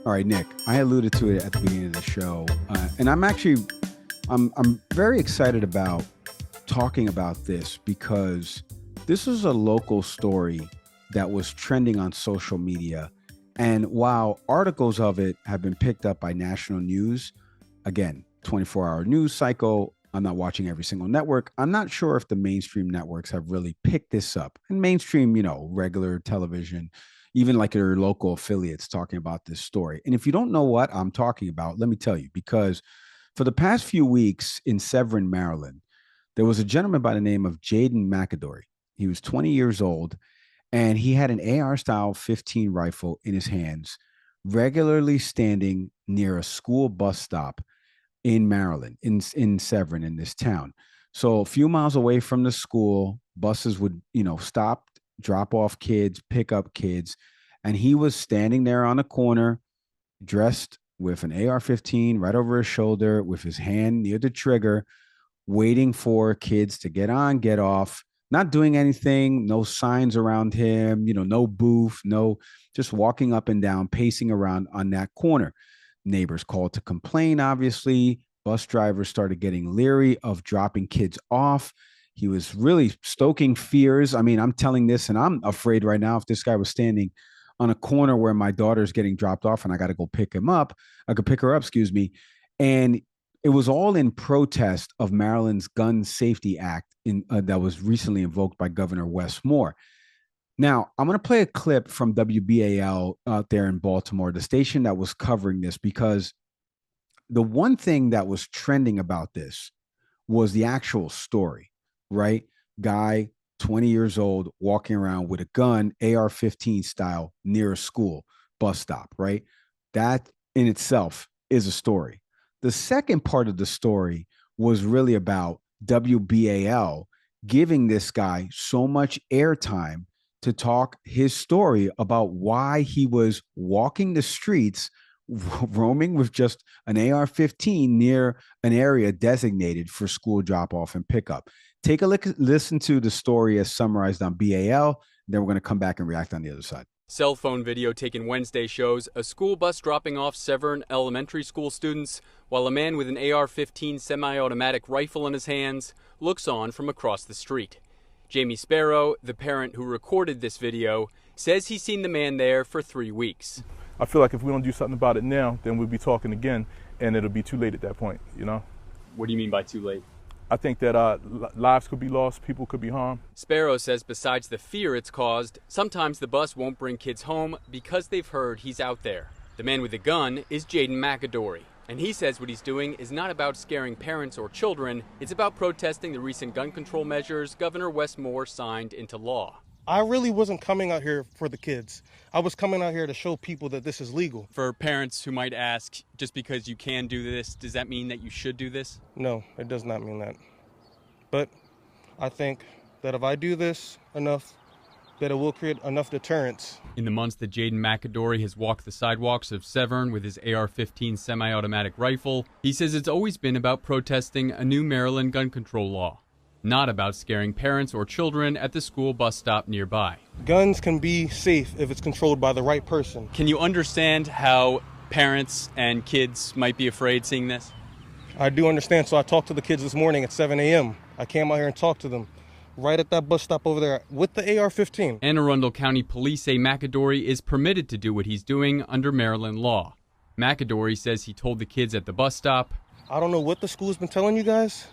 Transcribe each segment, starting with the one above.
All right, Nick, I alluded to it at the beginning of the show, and I'm very excited about talking about this because this is a local story that was trending on social media. And while articles of it have been picked up by national news, again, 24-hour news cycle, I'm not watching every single network. I'm not sure if the mainstream networks have really picked this up. And mainstream, regular television, even like your local affiliates talking about this story. And if you don't know what I'm talking about, let me tell you, because for the past few weeks in Severn, Maryland, there was a gentleman by the name of J'den McAdory. He was 20 years old, and he had an AR style 15 rifle in his hands, regularly standing near a school bus stop in Maryland, in Severn, in this town. So a few miles away from the school, buses would, stop, drop off kids, pick up kids. And he was standing there on a corner, dressed with an AR-15 right over his shoulder, with his hand near the trigger, waiting for kids to get on, get off, not doing anything, no signs around him, no booth, no, just walking up and down, pacing around on that corner. Neighbors called to complain, obviously. Bus drivers started getting leery of dropping kids off. He was really stoking fears. I mean, I'm telling this and I'm afraid right now if this guy was standing on a corner where my daughter's getting dropped off and I got to go pick him up, I could pick her up, excuse me. And it was all in protest of Maryland's Gun Safety Act that was recently invoked by Governor Wes Moore. Now, I'm going to play a clip from WBAL out there in Baltimore, the station that was covering this, because the one thing that was trending about this was the actual story, right? Guy, 20 years old, walking around with a gun, AR-15 style, near a school bus stop, right? That in itself is a story. The second part of the story was really about WBAL giving this guy so much airtime to talk his story about why he was walking the streets, roaming with just an AR-15 near an area designated for school drop-off and pickup. Take a listen to the story as summarized on BAL. Then we're going to come back and react on the other side. Cell phone video taken Wednesday shows a school bus dropping off Severn elementary school students while a man with an AR-15 semi-automatic rifle in his hands looks on from across the street. Jamie Sparrow, the parent who recorded this video, says he's seen the man there for 3 weeks. I feel like if we don't do something about it now, then we'll be talking again, and it'll be too late at that point, What do you mean by too late? I think that lives could be lost, people could be harmed. Sparrow says besides the fear it's caused, sometimes the bus won't bring kids home because they've heard he's out there. The man with the gun is J'den McAdory, and he says what he's doing is not about scaring parents or children, it's about protesting the recent gun control measures Governor Wes Moore signed into law. I really wasn't coming out here for the kids. I was coming out here to show people that this is legal. For parents who might ask, just because you can do this, does that mean that you should do this? No, it does not mean that. But I think that if I do this enough, that it will create enough deterrence. In the months that J'den McAdory has walked the sidewalks of Severn with his AR-15 semi-automatic rifle, he says it's always been about protesting a new Maryland gun control law, not about scaring parents or children at the school bus stop nearby. Guns can be safe if it's controlled by the right person. Can you understand how parents and kids might be afraid seeing this? I do understand, so I talked to the kids this morning at 7 a.m. I came out here and talked to them right at that bus stop over there with the AR-15. Anne Arundel County Police say McAdory is permitted to do what he's doing under Maryland law. McAdory says he told the kids at the bus stop, I don't know what the school's been telling you guys,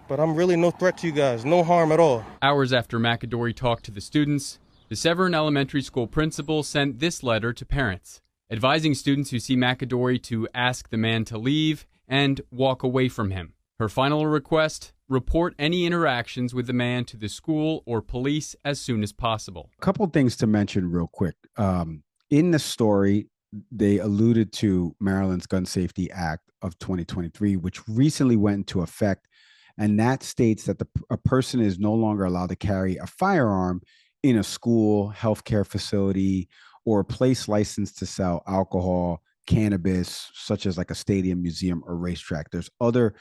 but I'm really no threat to you guys, no harm at all. Hours after McAdory talked to the students, the Severn Elementary School principal sent this letter to parents, advising students who see McAdory to ask the man to leave and walk away from him. Her final request, report any interactions with the man to the school or police as soon as possible. A couple things to mention real quick. In the story, they alluded to Maryland's Gun Safety Act of 2023, which recently went into effect. And that states that a person is no longer allowed to carry a firearm in a school, healthcare facility, or a place licensed to sell alcohol, cannabis, such as like a stadium, museum, or racetrack. There's other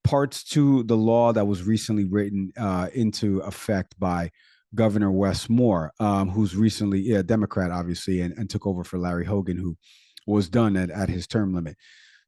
parts to the law that was recently written into effect by Governor Wes Moore, who's recently a Democrat, obviously, and took over for Larry Hogan, who was done at his term limit.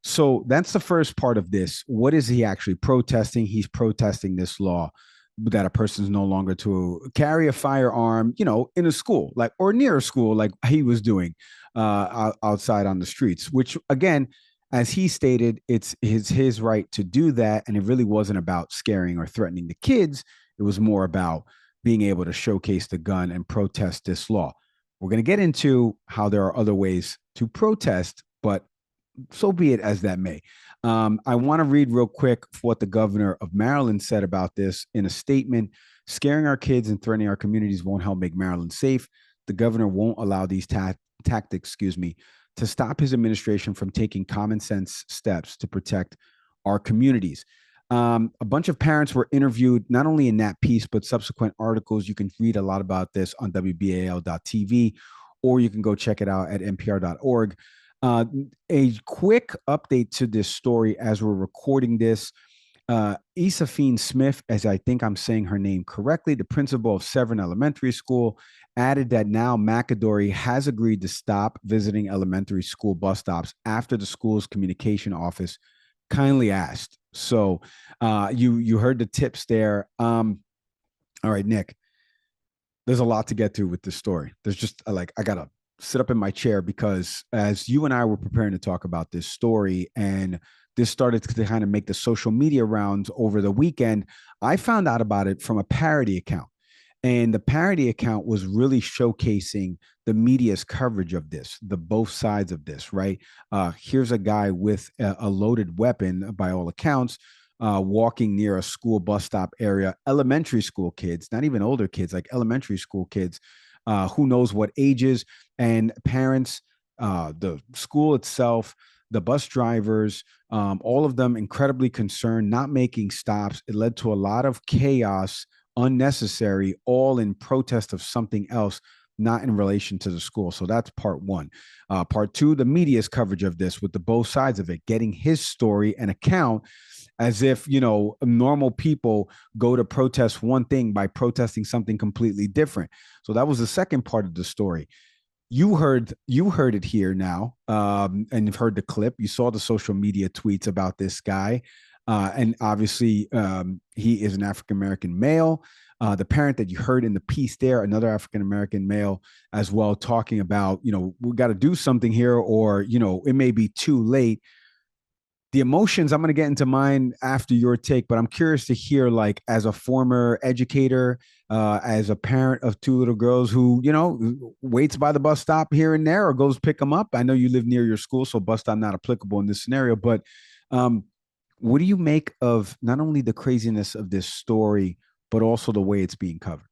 So that's the first part of this. What is he actually protesting? He's protesting this law that a person is no longer to carry a firearm, in a school, like, or near a school, like he was doing outside on the streets, which again, as he stated, it's his right to do that. And it really wasn't about scaring or threatening the kids. It was more about being able to showcase the gun and protest this law. We're going to get into how there are other ways to protest, but so be it as that may. I want to read real quick what the governor of Maryland said about this in a statement. Scaring our kids and threatening our communities won't help make Maryland safe. The governor won't allow these tactics, to stop his administration from taking common sense steps to protect our communities. A bunch of parents were interviewed, not only in that piece, but subsequent articles. You can read a lot about this on WBAL.tv, or you can go check it out at npr.org. A quick update to this story as we're recording this. Isafine Smith, as I think I'm saying her name correctly, the principal of Severn Elementary School, added that now McAdory has agreed to stop visiting elementary school bus stops after the school's communication office kindly asked. So you heard the tips there. All right, Nick, there's a lot to get to with this story. There's just I gotta sit up in my chair because as you and I were preparing to talk about this story and this started to kind of make the social media rounds over the weekend, I found out about it from a parody account. And the parody account was really showcasing the media's coverage of this, the both sides of this, right? Here's a guy with a loaded weapon, by all accounts, walking near a school bus stop area, elementary school kids, not even older kids, like elementary school kids, who knows what ages, and parents, the school itself, the bus drivers, all of them incredibly concerned, not making stops. It led to a lot of chaos, unnecessary, all in protest of something else, not in relation to the school. So that's part one. Part two, the media's coverage of this with the both sides of it, getting his story and account as if, normal people go to protest one thing by protesting something completely different. So that was the second part of the story. You heard it here now, and you've heard the clip. You saw the social media tweets about this guy. And obviously, he is an African-American male. The parent that you heard in the piece there, another African-American male as well, talking about, we got to do something here, or, it may be too late. The emotions, I'm going to get into mine after your take, but I'm curious to hear, as a former educator, as a parent of two little girls who, waits by the bus stop here and there or goes pick them up. I know you live near your school, so bus stop not applicable in this scenario, but what do you make of not only the craziness of this story, but also the way it's being covered?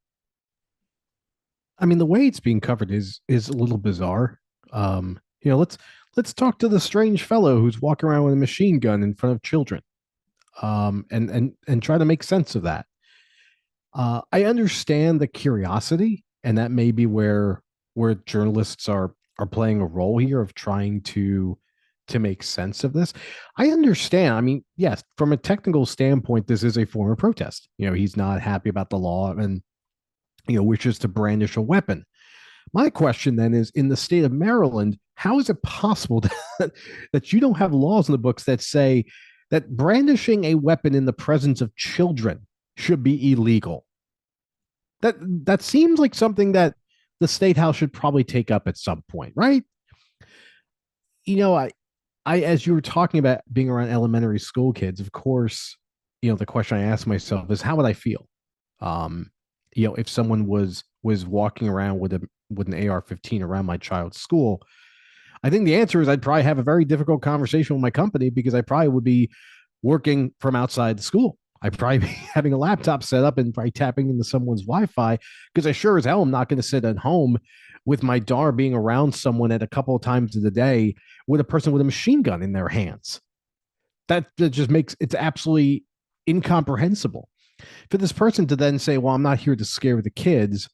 I mean, the way it's being covered is a little bizarre. Let's talk to the strange fellow who's walking around with a machine gun in front of children, and try to make sense of that. I understand the curiosity, and that may be where journalists are playing a role here of trying to make sense of this. I understand. I mean, yes, from a technical standpoint, this is a form of protest. He's not happy about the law and wishes to brandish a weapon. My question then is, in the state of Maryland, how is it possible that you don't have laws in the books that say that brandishing a weapon in the presence of children should be illegal? That seems like something that the state house should probably take up at some point, right? I as you were talking about being around elementary school kids, of course, the question I asked myself is, how would I feel? If someone was walking around with an AR-15 around my child's school, I think the answer is I'd probably have a very difficult conversation with my company, because I probably would be working from outside the school. I'd probably be having a laptop set up and probably tapping into someone's Wi-Fi, because I sure as hell am not going to sit at home with my daughter being around someone at a couple of times of the day with a person with a machine gun in their hands. That just makes it's absolutely incomprehensible for this person to then say, well, I'm not here to scare the kids,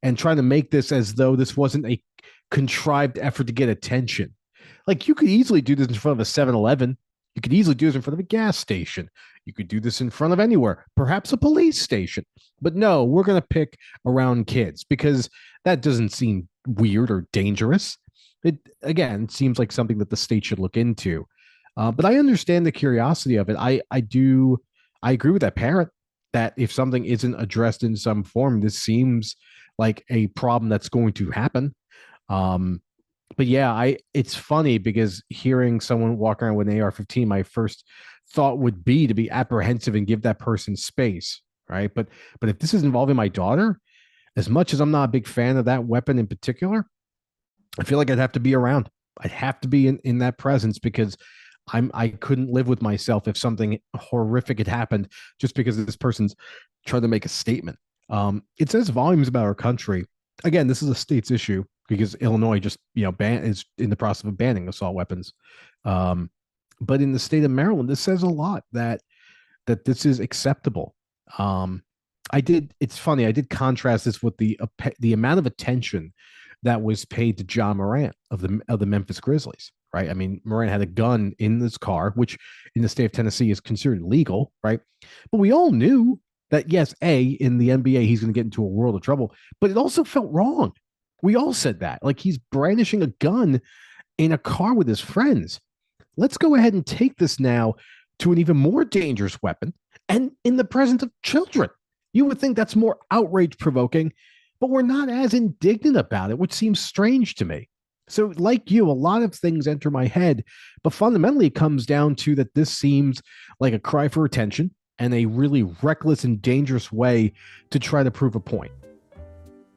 and trying to make this as though this wasn't a contrived effort to get attention. Like, you could easily do this in front of a 7-Eleven. You could easily do this in front of a gas station. You could do this in front of anywhere, perhaps a police station. But no, we're going to pick around kids because that doesn't seem weird or dangerous. it again seems like something that the state should look into. But I understand the curiosity of it. I agree with that parent that if something isn't addressed in some form, this seems like a problem that's going to happen. Um, but yeah, I it's funny because hearing someone walk around with an AR-15, my first thought would be to be apprehensive and give that person space, right? But if this is involving my daughter, as much as I'm not a big fan of that weapon in particular, I feel like I'd have to be around. I'd have to be in that presence because I couldn't live with myself if something horrific had happened just because this person's trying to make a statement. It says volumes about our country. Again, this is a state's issue because Illinois just is in the process of banning assault weapons. But in the state of Maryland, this says a lot that this is acceptable. It's funny, I did contrast this with the amount of attention that was paid to John Morant of the Memphis Grizzlies, right? I mean, Morant had a gun in this car, which in the state of Tennessee is considered legal, right? But we all knew that yes, in the NBA he's going to get into a world of trouble, but it also felt wrong. We all said that, like he's brandishing a gun in a car with his friends. Let's go ahead and take this now to an even more dangerous weapon and in the presence of children. You would think that's more outrage provoking, but we're not as indignant about it, which seems strange to me. So, like you, a lot of things enter my head, but fundamentally it comes down to that this seems like a cry for attention and a really reckless and dangerous way to try to prove a point.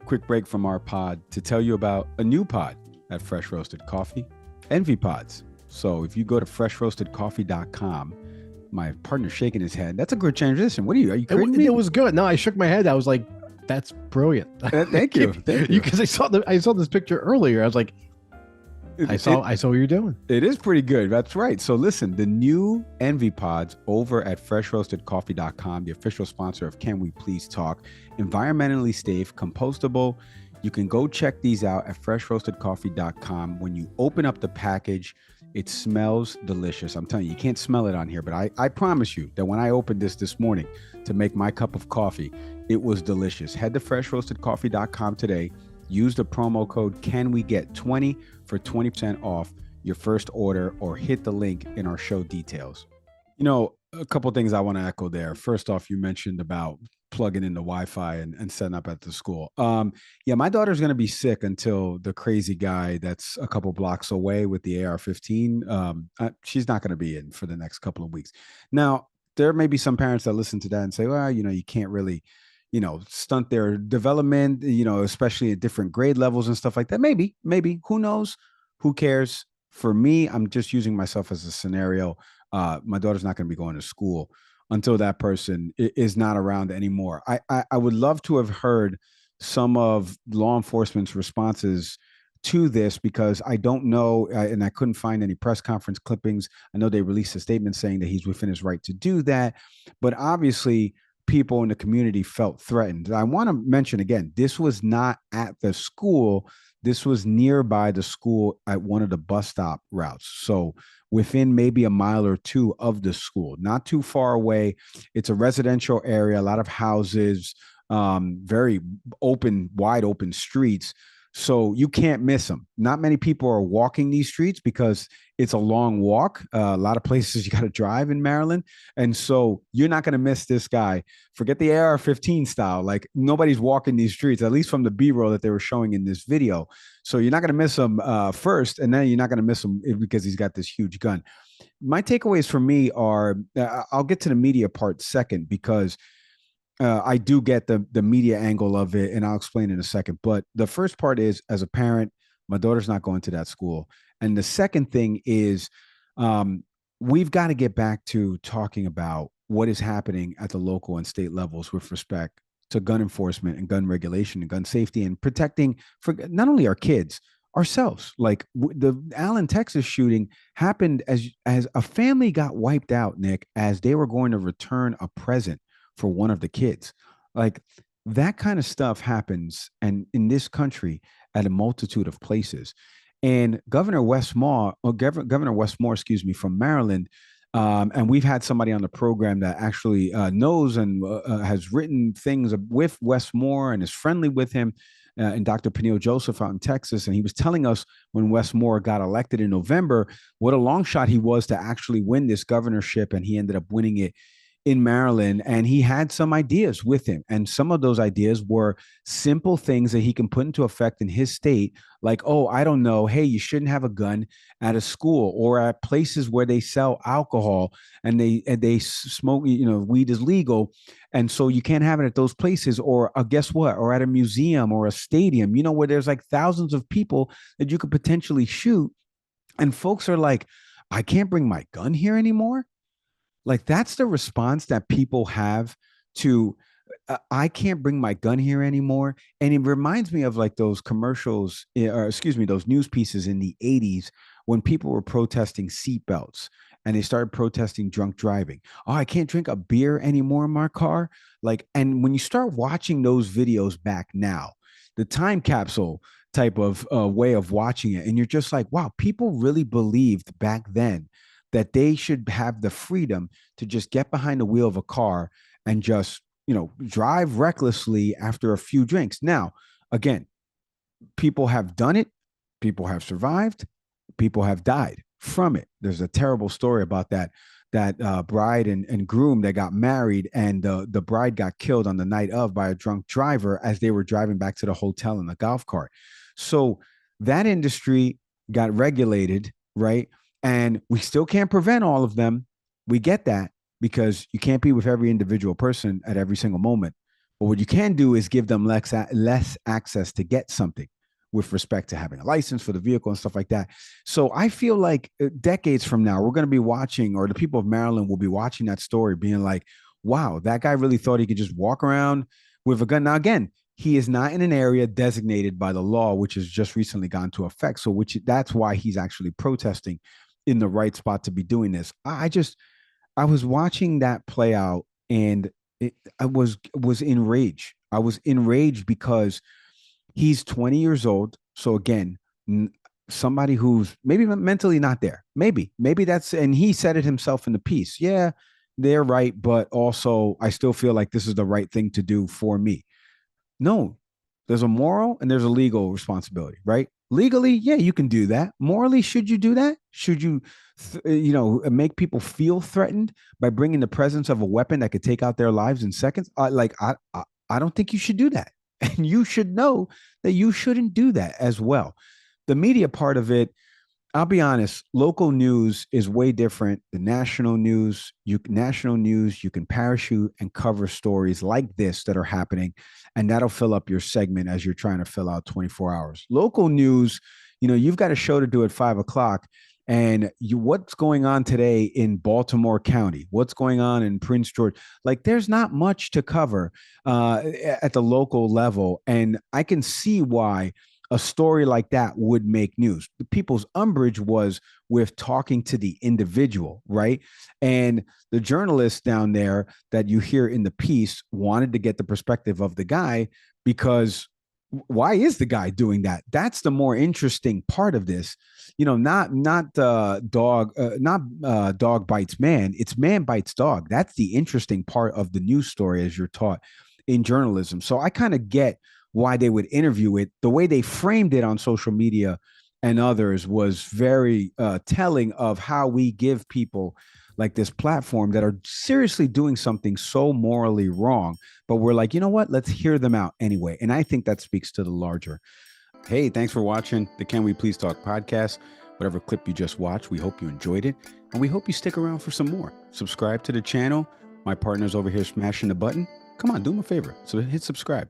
Quick break from our pod to tell you about a new pod at Fresh Roasted Coffee, Envy Pods. So if you go to freshroastedcoffee.com, my partner's shaking his head. That's a good transition. Are you kidding me? It was good. No, I shook my head. I was like, that's brilliant. Thank you. Thank you. Because I saw this picture earlier. I was like, I saw what you're doing. It is pretty good. That's right. So listen, the new Envy Pods over at freshroastedcoffee.com, the official sponsor of Can We Please Talk, environmentally safe, compostable. You can go check these out at freshroastedcoffee.com. When you open up the package, it smells delicious. I'm telling you, you can't smell it on here, but I promise you that when I opened this morning to make my cup of coffee, it was delicious. Head to freshroastedcoffee.com today. Use the promo code CANWEGET20 for 20% off your first order, or hit the link in our show details. A couple things I want to echo there. First off, you mentioned about plugging in the Wi-Fi and setting up at the school. Yeah, my daughter's going to be sick until the crazy guy that's a couple blocks away with the AR-15. She's not going to be in for the next couple of weeks. Now, there may be some parents that listen to that and say, well, you can't really, stunt their development, especially at different grade levels and stuff like that. Maybe, who knows? Who cares? For me, I'm just using myself as a scenario. My daughter's not going to be going to school until that person is not around anymore. I would love to have heard some of law enforcement's responses to this, because I don't know, and I couldn't find any press conference clippings. I know they released a statement saying that he's within his right to do that, but obviously people in the community felt threatened. I want to mention again, this was not at the school. This was nearby the school at one of the bus stop routes. So within maybe a mile or two of the school, not too far away. It's a residential area, a lot of houses, very open, wide open streets. So you can't miss them. Not many people are walking these streets because it's a long walk. A lot of places you got to drive in Maryland. And so you're not going to miss this guy. Forget the AR-15 style. Like, nobody's walking these streets, at least from the B-roll that they were showing in this video. So you're not going to miss him first, and then you're not going to miss him because he's got this huge gun. My takeaways for me are, I'll get to the media part second, because I do get the media angle of it, and I'll explain in a second. But the first part is, as a parent, my daughter's not going to that school. And the second thing is, we've got to get back to talking about what is happening at the local and state levels with respect to gun enforcement and gun regulation and gun safety, and protecting for not only our kids, ourselves. Like the Allen, Texas shooting happened as a family got wiped out, Nick, as they were going to return a present for one of the kids. Like, that kind of stuff happens, and in this country, at a multitude of places. And Governor Wes Moore, from Maryland, and we've had somebody on the program that actually knows and has written things with Wes Moore and is friendly with him. and Dr. Peniel Joseph out in Texas. And he was telling us when Wes Moore got elected in November, what a long shot he was to actually win this governorship. And he ended up winning it in Maryland, and he had some ideas with him. And some of those ideas were simple things that he can put into effect in his state, like, oh, I don't know, hey, you shouldn't have a gun at a school or at places where they sell alcohol and they smoke, weed is legal. And so you can't have it at those places, or guess what, or at a museum or a stadium, where there's like thousands of people that you could potentially shoot. And folks are like, I can't bring my gun here anymore. Like, that's the response that people have to, I can't bring my gun here anymore. And it reminds me of like those commercials, or excuse me, those news pieces in the 80s when people were protesting seatbelts and they started protesting drunk driving. Oh, I can't drink a beer anymore in my car. Like, and when you start watching those videos back now, the time capsule type of way of watching it, and you're just like, wow, people really believed back then that they should have the freedom to just get behind the wheel of a car and just, drive recklessly after a few drinks. Now, again, people have done it. People have survived. People have died from it. There's a terrible story about that bride and groom that got married, and the bride got killed on the night of by a drunk driver as they were driving back to the hotel in the golf cart. So that industry got regulated, right? And we still can't prevent all of them. We get that, because you can't be with every individual person at every single moment. But what you can do is give them less access to get something with respect to having a license for the vehicle and stuff like that. So I feel like decades from now, we're going to be watching, or the people of Maryland will be watching that story being like, wow, that guy really thought he could just walk around with a gun. Now, again, he is not in an area designated by the law, which has just recently gone into effect. So that's why he's actually protesting in the right spot to be doing this. I was watching that play out, and I was enraged. I was enraged because he's 20 years old. So again, somebody who's maybe mentally not there. Maybe that's, and he said it himself in the piece. Yeah, they're right. But also I still feel like this is the right thing to do for me. No, there's a moral and there's a legal responsibility, right? Legally, yeah, you can do that. Morally, should you do that? Should you, make people feel threatened by bringing the presence of a weapon that could take out their lives in seconds? I don't think you should do that. And you should know that you shouldn't do that as well. The media part of it, I'll be honest, local news is way different than national news. National news, you can parachute and cover stories like this that are happening, and that'll fill up your segment as you're trying to fill out 24 hours. Local news, you've got a show to do at 5 o'clock, and what's going on today in Baltimore County? What's going on in Prince George? Like, there's not much to cover at the local level, and I can see why a story like that would make news. The people's umbrage was with talking to the individual, right? And the journalist down there that you hear in the piece wanted to get the perspective of the guy, because why is the guy doing that? That's the more interesting part of this. Not dog bites man. It's man bites dog. That's the interesting part of the news story as you're taught in journalism. So I kind of get why they would interview it. The way they framed it on social media and others was very telling of how we give people like this platform that are seriously doing something so morally wrong, but we're like, you know what? Let's hear them out anyway. And I think that speaks to the larger. Hey, thanks for watching the Can We Please Talk podcast. Whatever clip you just watched, we hope you enjoyed it, and we hope you stick around for some more. Subscribe to the channel. My partner's over here smashing the button. Come on, do him a favor. So hit subscribe.